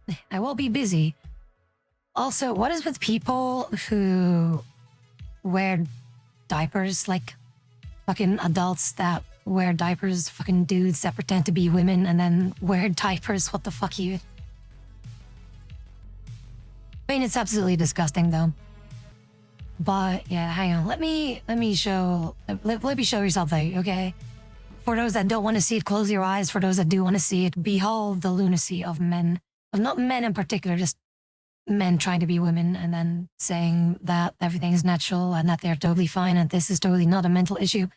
though. I will be busy. Also, what is with people who wear diapers, like fucking adults that wear diapers, fucking dudes that pretend to be women and then wear diapers? What the fuck, you? I mean, it's absolutely disgusting though. But yeah, hang on. Let me show you something, okay? For those that don't want to see it, close your eyes. For those that do want to see it, behold the lunacy of men. Of not men in particular, just men trying to be women and then saying that everything is natural and that they're totally fine and this is totally not a mental issue.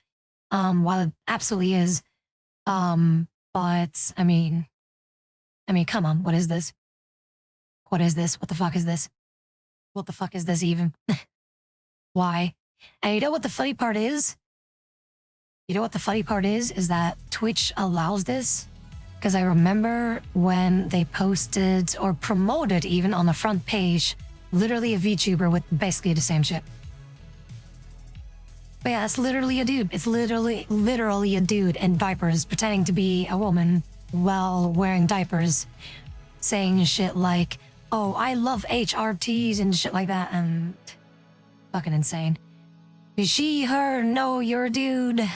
While it absolutely is. But I mean, come on, what is this? What is this? What the fuck is this? What the fuck is this even? Why? And you know what the funny part is? You know what the funny part is that Twitch allows this? Because I remember when they posted or promoted even on the front page, literally a VTuber with basically the same shit. But yeah, it's literally a dude. It's literally a dude in diapers pretending to be a woman while wearing diapers, saying shit like, oh, I love HRTs and shit like that, and fucking insane. She, her, no, you're a dude.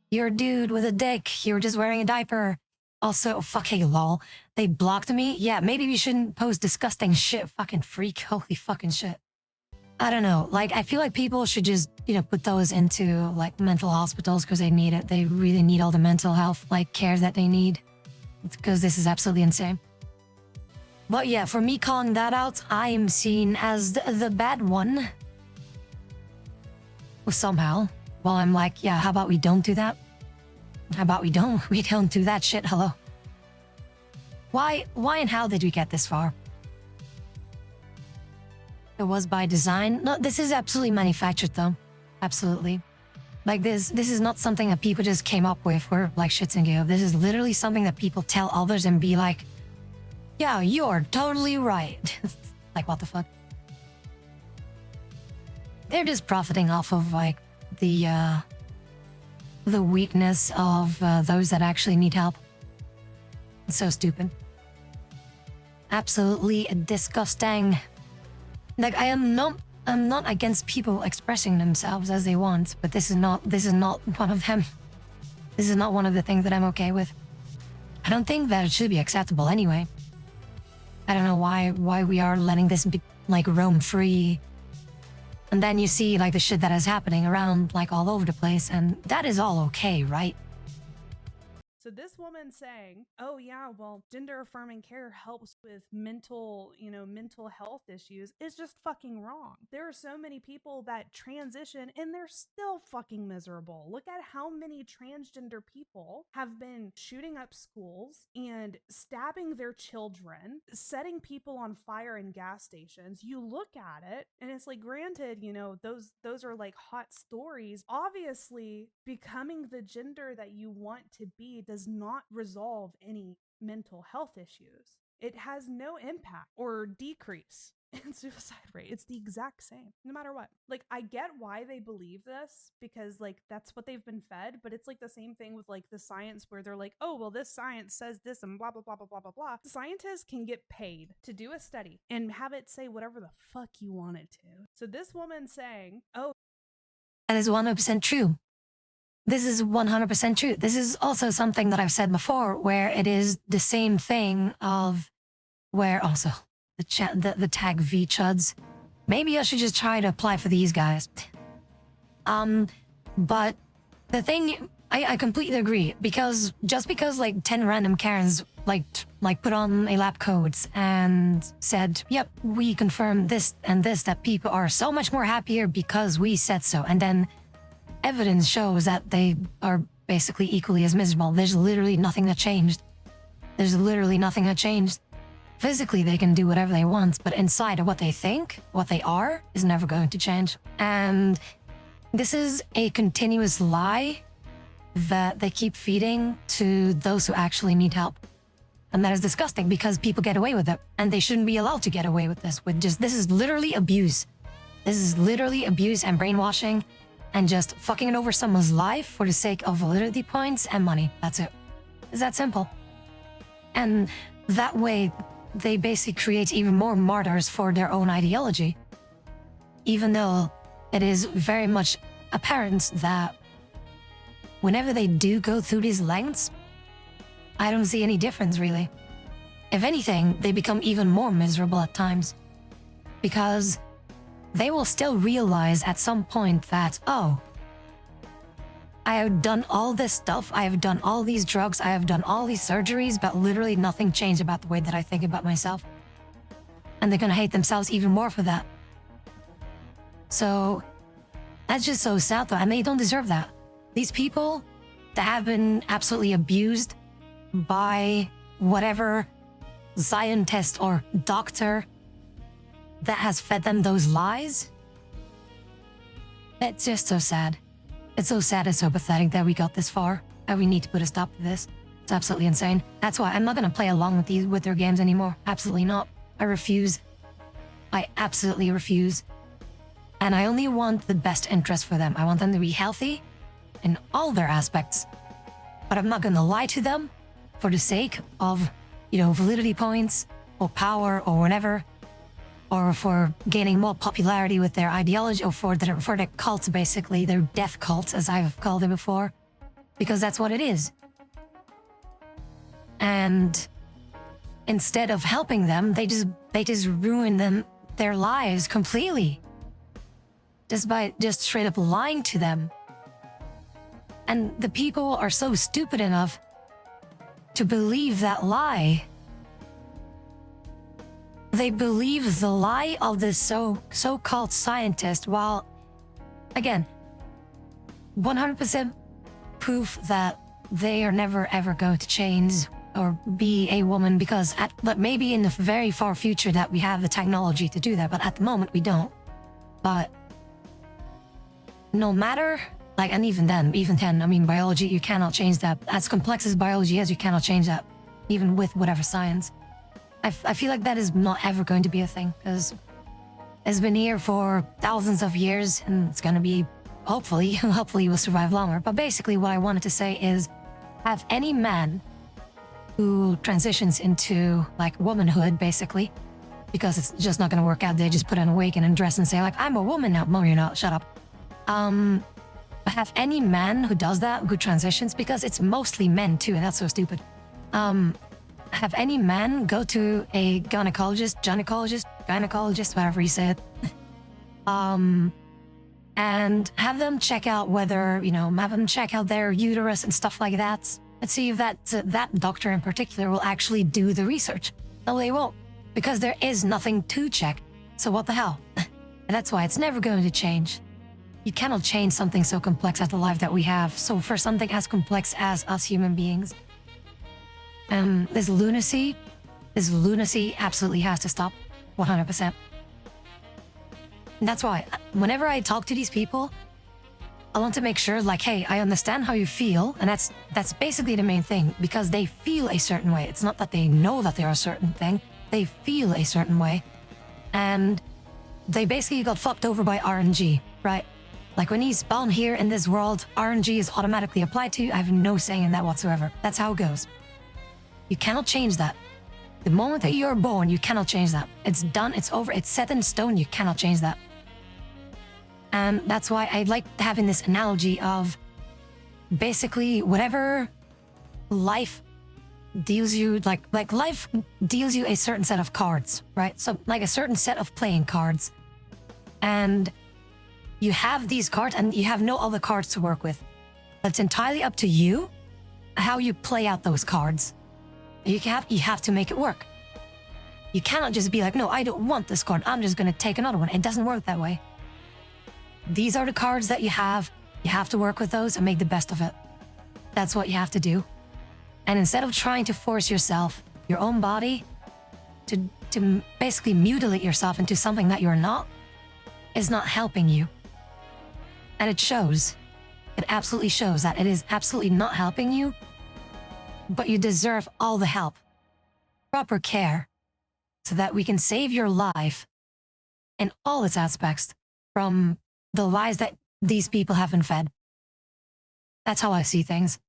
You're a dude with a dick. You're just wearing a diaper. Also, fucking lol. They blocked me? Yeah, maybe we shouldn't post disgusting shit. Fucking freak. Holy fucking shit. I don't know. Like, I feel like people should just, put those into, like, mental hospitals because they need it. They really need all the mental health, like, care that they need. Because this is absolutely insane. But yeah, for me calling that out, I am seen as the bad one. Well, somehow. Well, I'm like, yeah, how about we don't do that? How about we don't do that shit, hello? Why and how did we get this far? It was by design. No, this is absolutely manufactured though. Absolutely. Like this is not something that people just came up with for like shits and giggles. This is literally something that people tell others and be like, yeah, you're totally right. Like, what the fuck? They're just profiting off of like the weakness of those that actually need help. It's so stupid. Absolutely disgusting. Like, I'm not against people expressing themselves as they want, but this is not one of them. This is not one of the things that I'm okay with. I don't think that it should be acceptable anyway. I don't know why we are letting this be, like, roam free. And then you see like the shit that is happening around like all over the place, and that is all okay, right? So this woman saying, oh yeah, well, gender affirming care helps with mental health issues is just fucking wrong. There are so many people that transition and they're still fucking miserable. Look at how many transgender people have been shooting up schools and stabbing their children, setting people on fire in gas stations. You look at it and it's like, granted, those are like hot stories. Obviously, becoming the gender that you want to be does not resolve any mental health issues. It has no impact or decrease in suicide rate. It's the exact same, no matter what. Like, I get why they believe this, because like that's what they've been fed, but it's like the same thing with like the science where they're like, oh, well, this science says this and blah, blah, blah, blah, blah, blah, blah. Scientists can get paid to do a study and have it say whatever the fuck you want it to. So this woman saying, oh, that is 100% true. This is 100% true. This is also something that I've said before, where it is the same thing of where also the tag V-chuds. Maybe I should just try to apply for these guys. But the thing, I completely agree, because just because like 10 random Karens like put on a lab codes and said, yep, we confirm this and this, that people are so much more happier because we said so, and then evidence shows that they are basically equally as miserable. There's literally nothing that changed. There's literally nothing that changed. Physically, they can do whatever they want, but inside of what they think, what they are, is never going to change. And this is a continuous lie that they keep feeding to those who actually need help. And that is disgusting because people get away with it, and they shouldn't be allowed to get away with this. This is literally abuse. This is literally abuse and brainwashing and just fucking over someone's life for the sake of validity points and money. That's it. It's that simple. And that way, they basically create even more martyrs for their own ideology. Even though it is very much apparent that whenever they do go through these lengths, I don't see any difference really. If anything, they become even more miserable at times. Because they will still realize at some point that, oh, I have done all this stuff, I have done all these drugs, I have done all these surgeries, but literally nothing changed about the way that I think about myself. And they're gonna hate themselves even more for that. So, that's just so sad though, and they don't deserve that. These people that have been absolutely abused by whatever scientist or doctor that has fed them those lies, it's just so sad. It's so sad and so pathetic that we got this far, and we need to put a stop to this. It's absolutely insane. That's why I'm not gonna play along with their games anymore. Absolutely not. I refuse. I absolutely refuse. And I only want the best interest for them. I want them to be healthy in all their aspects. But I'm not gonna lie to them for the sake of, validity points or power or whatever, or for gaining more popularity with their ideology, or for their cult, basically, their death cult, as I've called it before, because that's what it is. And instead of helping them, they just ruin their lives completely, just by straight up lying to them. And the people are so stupid enough to believe that lie. They believe the lie of this so-called scientist, while, again, 100% proof that they are never ever going to change or be a woman, because but maybe in the very far future that we have the technology to do that, but at the moment we don't. But no matter, and even then, biology, you cannot change that. As complex as biology is, you cannot change that, even with whatever science. I feel like that is not ever going to be a thing, because it's been here for thousands of years, and it's going to be, hopefully we'll survive longer. But basically what I wanted to say is, have any man who transitions into womanhood, basically, because it's just not going to work out, they just put on a wig and a dress and say I'm a woman now. No, you're not, shut up. Have any man who does that, who transitions, because it's mostly men too, and that's so stupid. Have any man go to a gynecologist, whatever you said, and have them check out whether, have them check out their uterus and stuff like that, and see if that doctor in particular will actually do the research. No, they won't, because there is nothing to check. So what the hell? And that's why it's never going to change. You cannot change something so complex as the life that we have. So for something as complex as us human beings, this lunacy absolutely has to stop, 100%. And that's why, whenever I talk to these people, I want to make sure, hey, I understand how you feel, and that's basically the main thing, because they feel a certain way. It's not that they know that they're a certain thing, they feel a certain way. And they basically got fucked over by RNG, right? When he's born here in this world, RNG is automatically applied to you. I have no say in that whatsoever. That's how it goes. You cannot change that. The moment that you're born, you cannot change that. It's done, it's over, it's set in stone, you cannot change that. And that's why I like having this analogy of basically whatever life deals you, life deals you a certain set of cards, right? So a certain set of playing cards. And you have these cards and you have no other cards to work with. But it's entirely up to you how you play out those cards. You have to make it work. You cannot just be no, I don't want this card, I'm just going to take another one. It doesn't work that way. These are the cards that you have. You have to work with those and make the best of it. That's what you have to do. And instead of trying to force yourself, your own body, to basically mutilate yourself into something that you're not, is not helping you. And it shows. It absolutely shows that it is absolutely not helping you. But you deserve all the help, proper care, so that we can save your life in all its aspects from the lies that these people have been fed. That's how I see things.